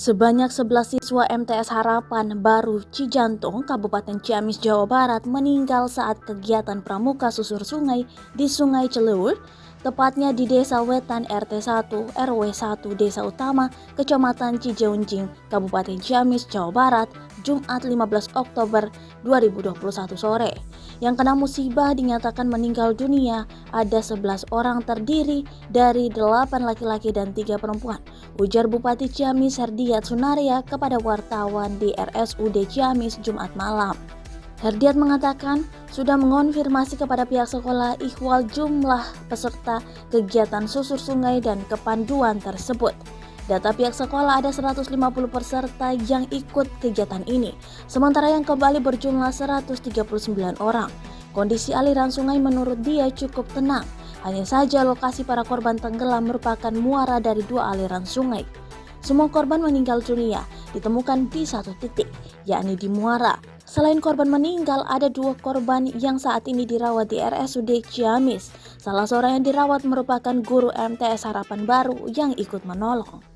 Sebanyak 11 siswa MTS Harapan Baru Cijantung, Kabupaten Ciamis, Jawa Barat meninggal saat kegiatan pramuka susur sungai di Sungai Celeur, tepatnya di Desa Wetan RT 1 RW 1 Desa Utama, Kecamatan Cijeunjing, Kabupaten Ciamis, Jawa Barat, Jumat 15 Oktober 2021 sore. Yang kena musibah dinyatakan meninggal dunia ada 11 orang terdiri dari 8 laki-laki dan 3 perempuan, ujar Bupati Ciamis Herdiat Sunaria kepada wartawan di RSUD Ciamis Jumat malam. Herdiat mengatakan sudah mengonfirmasi kepada pihak sekolah ihwal jumlah peserta kegiatan susur sungai dan kepanduan tersebut. Data pihak sekolah ada 150 peserta yang ikut kegiatan ini, sementara yang kembali berjumlah 139 orang. Kondisi aliran sungai menurut dia cukup tenang. Hanya saja lokasi para korban tenggelam merupakan muara dari 2 aliran sungai. Semua korban meninggal dunia ditemukan di satu titik, yakni di muara. Selain korban meninggal, ada 2 korban yang saat ini dirawat di RSUD Ciamis. Salah seorang yang dirawat merupakan guru MTS Harapan Baru yang ikut menolong.